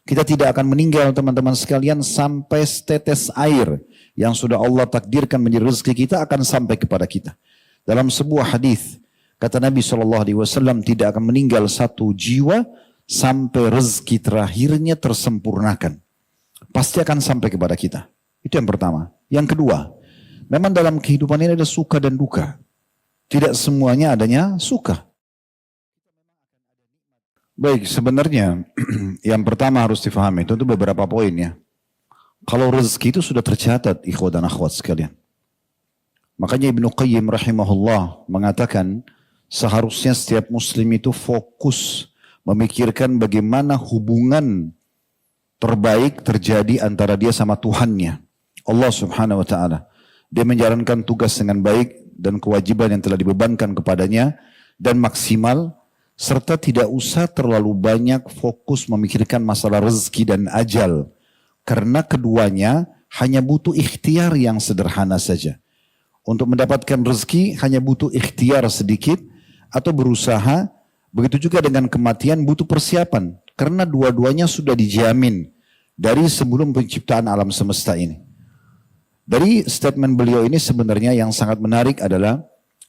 Kita tidak akan meninggal teman-teman sekalian sampai setetes air yang sudah Allah takdirkan menjadi rezeki kita akan sampai kepada kita. Dalam sebuah hadis kata Nabi SAW, tidak akan meninggal satu jiwa sampai rezeki terakhirnya tersempurnakan. Pasti akan sampai kepada kita. Itu yang pertama. Yang kedua, memang dalam kehidupan ini ada suka dan duka. Tidak semuanya adanya suka. Baik, sebenarnya yang pertama harus difahami itu beberapa poin ya. Kalau rezeki itu sudah tercatat ikhwat dan akhwat sekalian. Makanya Ibnu Qayyim rahimahullah mengatakan seharusnya setiap muslim itu fokus memikirkan bagaimana hubungan terbaik terjadi antara dia sama Tuhannya, Allah Subhanahu wa taala. Dia menjalankan tugas dengan baik dan kewajiban yang telah dibebankan kepadanya dan maksimal, serta tidak usah terlalu banyak fokus memikirkan masalah rezeki dan ajal. Karena keduanya hanya butuh ikhtiar yang sederhana saja. Untuk mendapatkan rezeki hanya butuh ikhtiar sedikit atau berusaha. Begitu juga dengan kematian butuh persiapan. Karena dua-duanya sudah dijamin dari sebelum penciptaan alam semesta ini. Dari statement beliau ini sebenarnya yang sangat menarik adalah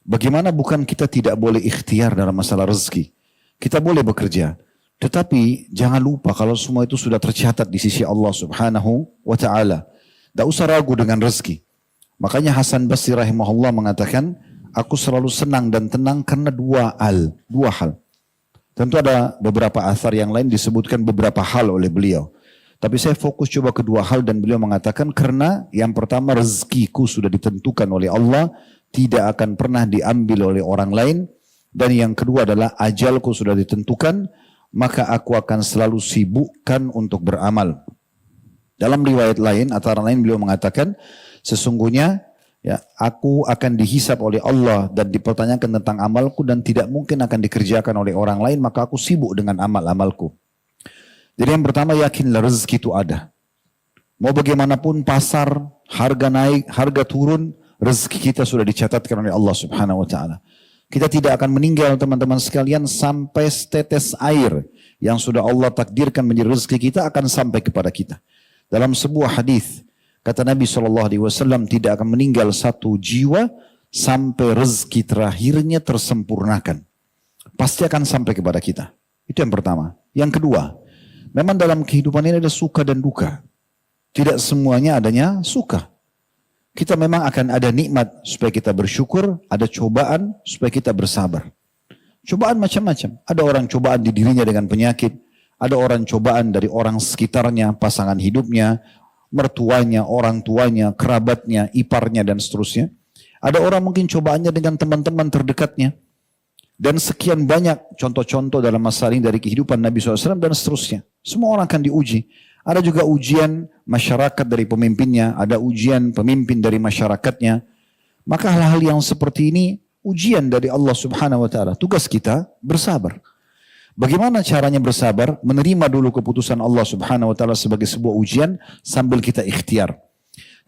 bagaimana bukan kita tidak boleh ikhtiar dalam masalah rezeki. Kita boleh bekerja, tetapi jangan lupa kalau semua itu sudah tercatat di sisi Allah Subhanahu wa taala. Tidak usah ragu dengan rezeki. Makanya Hasan Basri rahimahullah mengatakan, aku selalu senang dan tenang karena dua hal. Tentu ada beberapa athar yang lain disebutkan beberapa hal oleh beliau. Tapi saya fokus coba kedua hal dan beliau mengatakan karena yang pertama rezekiku sudah ditentukan oleh Allah, tidak akan pernah diambil oleh orang lain. Dan yang kedua adalah ajalku sudah ditentukan, maka aku akan selalu sibukkan untuk beramal. Dalam riwayat lain, antara lain beliau mengatakan, sesungguhnya ya, aku akan dihisap oleh Allah dan dipertanyakan tentang amalku dan tidak mungkin akan dikerjakan oleh orang lain, maka aku sibuk dengan amal-amalku. Jadi yang pertama, yakinlah rezeki itu ada. Mau bagaimanapun pasar, harga naik, harga turun, rezeki kita sudah dicatatkan oleh Allah Subhanahu wa taala. Kita tidak akan meninggal teman-teman sekalian sampai setetes air yang sudah Allah takdirkan menjadi rezeki kita akan sampai kepada kita. Dalam sebuah hadis kata Nabi SAW, tidak akan meninggal satu jiwa sampai rezeki terakhirnya tersempurnakan. Pasti akan sampai kepada kita. Itu yang pertama. Yang kedua, memang dalam kehidupan ini ada suka dan duka. Tidak semuanya adanya suka. Kita memang akan ada nikmat supaya kita bersyukur, ada cobaan supaya kita bersabar. Cobaan macam-macam. Ada orang cobaan di dirinya dengan penyakit, ada orang cobaan dari orang sekitarnya, pasangan hidupnya, mertuanya, orang tuanya, kerabatnya, iparnya dan seterusnya. Ada orang mungkin cobaannya dengan teman-teman terdekatnya. Dan sekian banyak contoh-contoh dalam masalah ini dari kehidupan Nabi SAW dan seterusnya. Semua orang akan diuji. Ada juga ujian masyarakat dari pemimpinnya, ada ujian pemimpin dari masyarakatnya. Maka hal-hal yang seperti ini ujian dari Allah Subhanahu wa taala. Tugas kita bersabar. Bagaimana caranya bersabar? Menerima dulu keputusan Allah Subhanahu wa taala sebagai sebuah ujian sambil kita ikhtiar.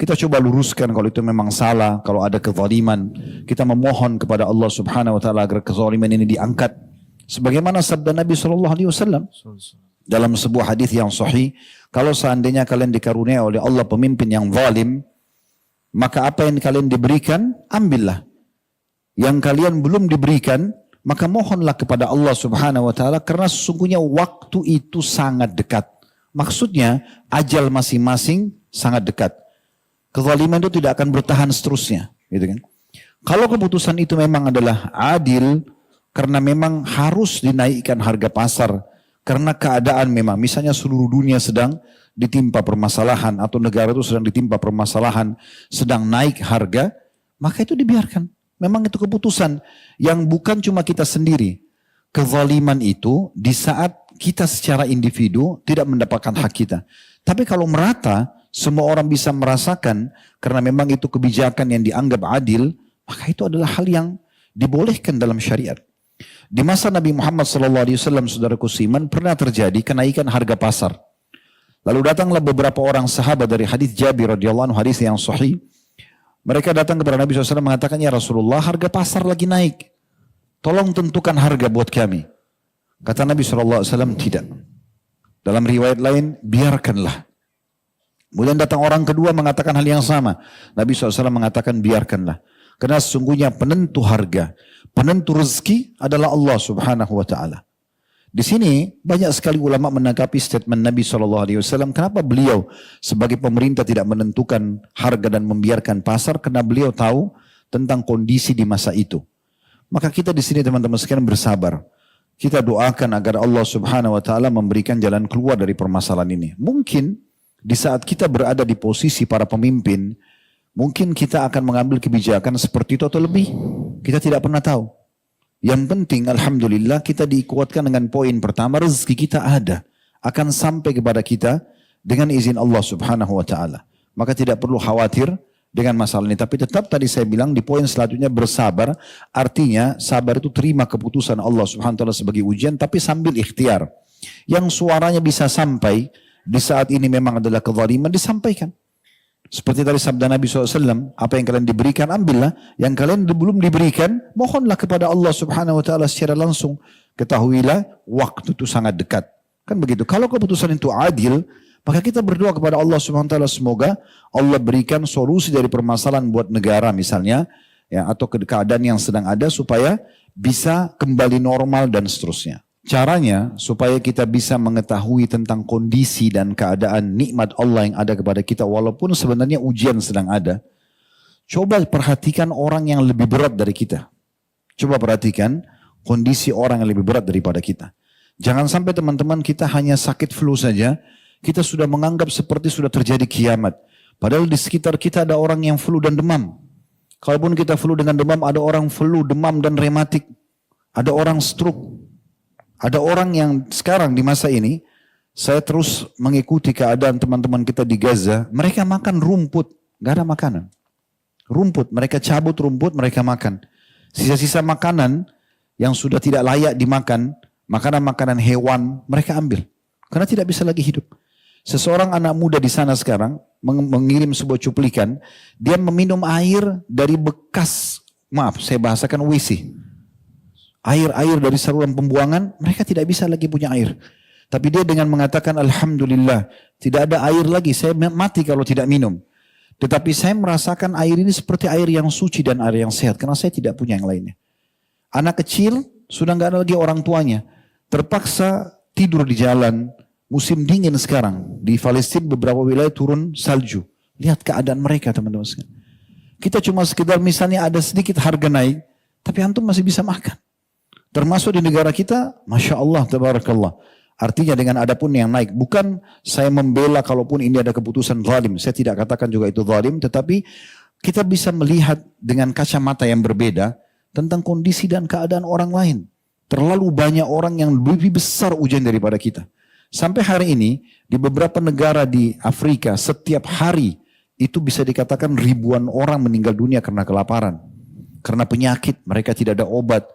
Kita coba luruskan kalau itu memang salah, kalau ada kezaliman, kita memohon kepada Allah Subhanahu wa taala agar kezaliman ini diangkat. Sebagaimana sabda Nabi SAW dalam sebuah hadis yang sahih, kalau seandainya kalian dikaruniai oleh Allah pemimpin yang zalim, maka apa yang kalian diberikan, ambillah. Yang kalian belum diberikan, maka mohonlah kepada Allah Subhanahu wa taala karena sesungguhnya waktu itu sangat dekat. Maksudnya ajal masing-masing sangat dekat. Kezaliman itu tidak akan bertahan seterusnya, gitu kan? Kalau keputusan itu memang adalah adil karena memang harus dinaikkan harga pasar, karena keadaan memang misalnya seluruh dunia sedang ditimpa permasalahan atau negara itu sedang ditimpa permasalahan, sedang naik harga, maka itu dibiarkan. Memang itu keputusan yang bukan cuma kita sendiri. Kezaliman itu di saat kita secara individu tidak mendapatkan hak kita. Tapi kalau merata, semua orang bisa merasakan karena memang itu kebijakan yang dianggap adil, maka itu adalah hal yang dibolehkan dalam syariat. Di masa Nabi Muhammad SAW, saudaraku seiman, pernah terjadi kenaikan harga pasar. Lalu datanglah beberapa orang sahabat dari hadis Jabir radhiyallahu anhu, hadis yang sahih. Mereka datang kepada Nabi SAW mengatakan, ya Rasulullah, harga pasar lagi naik. Tolong tentukan harga buat kami. Kata Nabi SAW, tidak. Dalam riwayat lain, biarkanlah. Kemudian datang orang kedua mengatakan hal yang sama. Nabi SAW mengatakan biarkanlah. Karena sesungguhnya penentu harga, penentu rezeki adalah Allah Subhanahu wa ta'ala. Di sini banyak sekali ulama menanggapi statement Nabi SAW. Kenapa beliau sebagai pemerintah tidak menentukan harga dan membiarkan pasar? Karena beliau tahu tentang kondisi di masa itu. Maka kita di sini teman-teman sekalian bersabar. Kita doakan agar Allah Subhanahu wa ta'ala memberikan jalan keluar dari permasalahan ini. Mungkin di saat kita berada di posisi para pemimpin, mungkin kita akan mengambil kebijakan seperti itu atau lebih. Kita tidak pernah tahu. Yang penting alhamdulillah kita dikuatkan dengan poin pertama, rezeki kita ada. Akan sampai kepada kita dengan izin Allah Subhanahu wa ta'ala. Maka tidak perlu khawatir dengan masalah ini. Tapi tetap tadi saya bilang di poin selanjutnya bersabar. Artinya sabar itu terima keputusan Allah Subhanahu wa ta'ala sebagai ujian, tapi sambil ikhtiar. Yang suaranya bisa sampai di saat ini memang adalah kezaliman, disampaikan. Seperti tadi sabda Nabi SAW, apa yang kalian diberikan, ambillah. Yang kalian belum diberikan, mohonlah kepada Allah Subhanahu wa ta'ala secara langsung. Ketahuilah, waktu itu sangat dekat. Kan begitu. Kalau keputusan itu adil, maka kita berdoa kepada Allah Subhanahu wa ta'ala, semoga Allah berikan solusi dari permasalahan buat negara misalnya, ya, atau keadaan yang sedang ada, supaya bisa kembali normal dan seterusnya. Caranya supaya kita bisa mengetahui tentang kondisi dan keadaan nikmat Allah yang ada kepada kita walaupun sebenarnya ujian sedang ada. Coba perhatikan orang yang lebih berat dari kita. Coba perhatikan kondisi orang yang lebih berat daripada kita. Jangan sampai teman-teman kita hanya sakit flu saja, kita sudah menganggap seperti sudah terjadi kiamat. Padahal di sekitar kita ada orang yang flu dan demam. Kalaupun kita flu dengan demam, ada orang flu, demam dan rematik. Ada orang stroke. Ada orang yang sekarang di masa ini, saya terus mengikuti keadaan teman-teman kita di Gaza, mereka makan rumput, gak ada makanan. Rumput, mereka cabut rumput, mereka makan. Sisa-sisa makanan yang sudah tidak layak dimakan, makanan-makanan hewan, mereka ambil. Karena tidak bisa lagi hidup. Seseorang anak muda di sana sekarang, mengirim sebuah cuplikan, dia meminum air dari bekas, maaf saya bahasakan WC. Air-air dari saluran pembuangan, mereka tidak bisa lagi punya air. Tapi dia dengan mengatakan, Alhamdulillah, tidak ada air lagi, saya mati kalau tidak minum. Tetapi saya merasakan air ini seperti air yang suci dan air yang sehat, karena saya tidak punya yang lainnya. Anak kecil, sudah nggak ada lagi orang tuanya. Terpaksa tidur di jalan, musim dingin sekarang. Di Palestina beberapa wilayah turun salju. Lihat keadaan mereka teman-teman sekalian. Kita cuma sekedar misalnya ada sedikit harga naik, tapi antum masih bisa makan. Termasuk di negara kita, Masya Allah, Tabarakallah. Artinya dengan adapun yang naik. Bukan saya membela kalaupun ini ada keputusan zalim. Saya tidak katakan juga itu zalim. Tetapi kita bisa melihat dengan kacamata yang berbeda tentang kondisi dan keadaan orang lain. Terlalu banyak orang yang lebih besar ujian daripada kita. Sampai hari ini, di beberapa negara di Afrika, setiap hari itu bisa dikatakan ribuan orang meninggal dunia karena kelaparan. Karena penyakit, mereka tidak ada obat.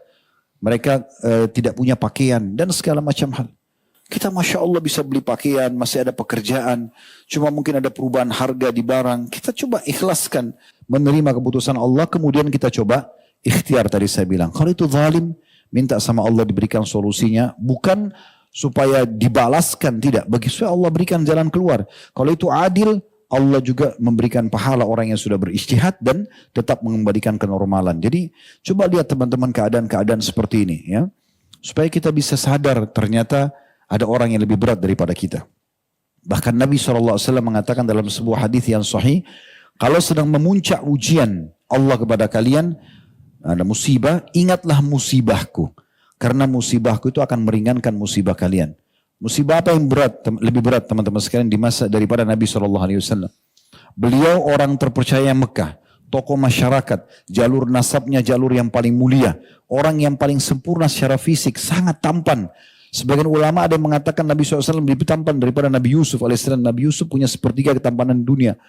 Mereka tidak punya pakaian dan segala macam hal. Kita Masya Allah bisa beli pakaian, masih ada pekerjaan. Cuma mungkin ada perubahan harga di barang. Kita coba ikhlaskan menerima keputusan Allah. Kemudian kita coba ikhtiar tadi saya bilang. Kalau itu zalim, minta sama Allah diberikan solusinya. Bukan supaya dibalaskan, tidak. Bagi supaya Allah berikan jalan keluar. Kalau itu adil, Allah juga memberikan pahala orang yang sudah berijtihad dan tetap mengembalikan kenormalan. Jadi coba lihat teman-teman keadaan-keadaan seperti ini, ya, supaya kita bisa sadar ternyata ada orang yang lebih berat daripada kita. Bahkan Nabi SAW mengatakan dalam sebuah hadis yang sahih, kalau sedang memuncak ujian Allah kepada kalian, ada musibah, ingatlah musibahku, karena musibahku itu akan meringankan musibah kalian. Musibah apa yang berat, lebih berat teman-teman sekalian di masa daripada Nabi SAW. Beliau orang terpercaya Mekah, tokoh masyarakat, jalur nasabnya jalur yang paling mulia, orang yang paling sempurna secara fisik, sangat tampan. Sebagian ulama ada yang mengatakan Nabi SAW lebih tampan daripada Nabi Yusuf alaihissalam. Nabi Yusuf punya sepertiga ketampanan dunia.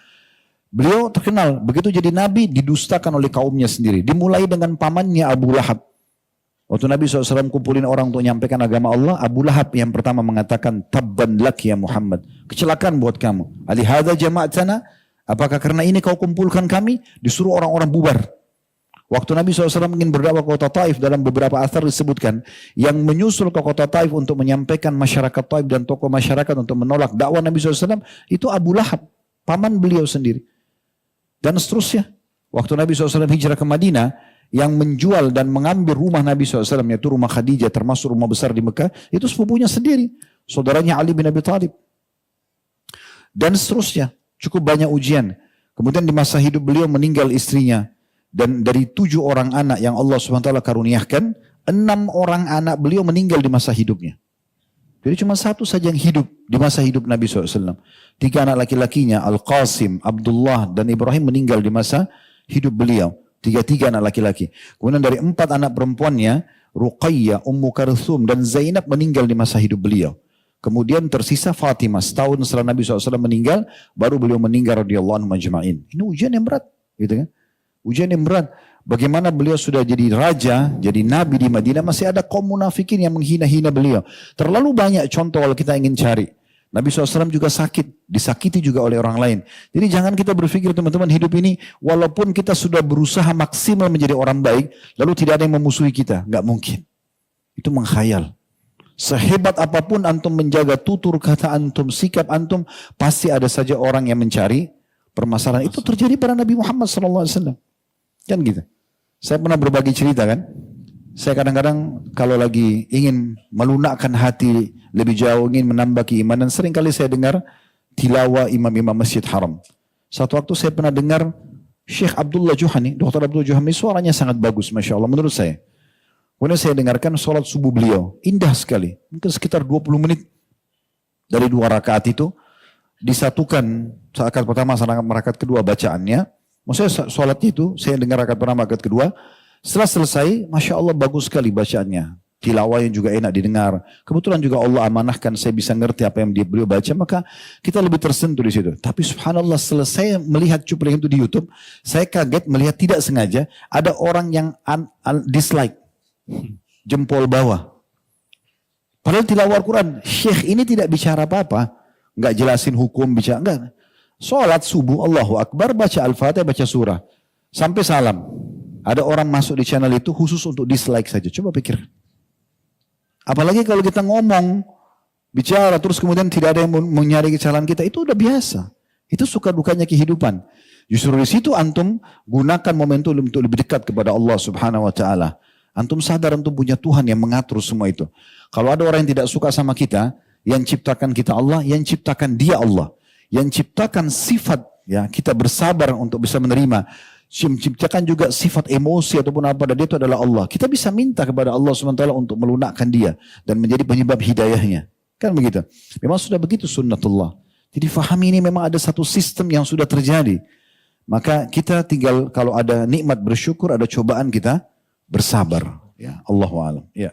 Beliau terkenal, begitu jadi Nabi didustakan oleh kaumnya sendiri. Dimulai dengan pamannya Abu Lahab. Waktu Nabi SAW kumpulin orang untuk menyampaikan agama Allah, Abu Lahab yang pertama mengatakan, Tabban lak ya Muhammad. Kecelakaan buat kamu. Alihada jama'atana, apakah karena ini kau kumpulkan kami? Disuruh orang-orang bubar. Waktu Nabi SAW ingin berdakwah ke kota Taif, dalam beberapa asar disebutkan, yang menyusul ke kota Taif untuk menyampaikan masyarakat Taif dan tokoh masyarakat untuk menolak dakwah Nabi SAW, itu Abu Lahab, paman beliau sendiri. Dan seterusnya. Waktu Nabi SAW hijrah ke Madinah, yang menjual dan mengambil rumah Nabi SAW, yaitu rumah Khadijah, termasuk rumah besar di Mekah, itu sepupunya sendiri, saudaranya Ali bin Abi Thalib. Dan seterusnya, cukup banyak ujian. Kemudian di masa hidup beliau meninggal istrinya. Dan dari 7 orang anak yang Allah SWT karuniakan, 6 orang anak beliau meninggal di masa hidupnya. Jadi cuma 1 saja yang hidup di masa hidup Nabi SAW. 3 anak laki-lakinya, Al-Qasim, Abdullah, dan Ibrahim meninggal di masa hidup beliau. 3 anak laki-laki. Kemudian dari 4 anak perempuannya, Ruqayyah, Ummu Karthum, dan Zainab meninggal di masa hidup beliau. Kemudian tersisa Fatimah. Setahun setelah Nabi SAW meninggal, baru beliau meninggal radhiyallahu anhu majma'in. Ini ujian yang berat, gitu kan? Ujian yang berat. Bagaimana beliau sudah jadi raja, jadi nabi di Madinah, masih ada kaum munafikin yang menghina-hina beliau. Terlalu banyak contoh kalau kita ingin cari. Nabi SAW juga sakit, disakiti juga oleh orang lain. Jadi jangan kita berpikir teman-teman hidup ini, walaupun kita sudah berusaha maksimal menjadi orang baik, lalu tidak ada yang memusuhi kita. Nggak mungkin. Itu mengkhayal. Sehebat apapun antum menjaga tutur kata antum, sikap antum, pasti ada saja orang yang mencari permasalahan. Itu terjadi pada Nabi Muhammad SAW. Kan gitu. Saya pernah berbagi cerita kan. Saya kadang-kadang kalau lagi ingin melunakkan hati lebih jauh, ingin menambah keimanan, seringkali saya dengar tilawah imam-imam Masjid Haram. Satu waktu saya pernah dengar Syekh Abdullah Juhani, Dr. Abdullah Juhani, suaranya sangat bagus, Masya Allah, menurut saya. Kemudian saya dengarkan sholat subuh beliau, indah sekali. Mungkin sekitar 20 menit dari 2 rakaat itu, disatukan rakaat pertama sama rakaat kedua bacaannya. Maksudnya sholatnya itu, saya dengar rakaat pertama, rakaat kedua. Setelah selesai, Masya Allah bagus sekali bacaannya. Tilawahnya juga enak didengar. Kebetulan juga Allah amanahkan saya bisa ngerti apa yang beliau baca, maka kita lebih tersentuh di situ. Tapi subhanallah selesai melihat cuplikan itu di YouTube, saya kaget melihat tidak sengaja ada orang yang dislike, jempol bawah. Padahal tilawah Al-Quran, Syekh ini tidak bicara apa-apa, nggak jelasin hukum, bicara enggak. Sholat subuh, Allahu Akbar, baca Al-Fatihah, baca surah, sampai salam. Ada orang masuk di channel itu khusus untuk dislike saja. Coba pikir. Apalagi kalau kita ngomong, bicara, terus kemudian tidak ada yang menyari kesalahan kita, itu udah biasa. Itu suka dukanya kehidupan. Justru di situ antum gunakan momentum untuk lebih dekat kepada Allah Subhanahu wa Ta'ala. Antum sadar antum punya Tuhan yang mengatur semua itu. Kalau ada orang yang tidak suka sama kita, yang ciptakan kita Allah, yang ciptakan dia Allah. Yang ciptakan sifat, ya kita bersabar untuk bisa menerima. Menciptakan juga sifat emosi ataupun apa, dan dia itu adalah Allah. Kita bisa minta kepada Allah SWT untuk melunakkan dia dan menjadi penyebab hidayahnya. Kan begitu. Memang sudah begitu sunnatullah. Jadi fahami ini memang ada satu sistem yang sudah terjadi. Maka kita tinggal kalau ada nikmat bersyukur, ada cobaan kita bersabar. Ya, Allahu a'lam. Ya.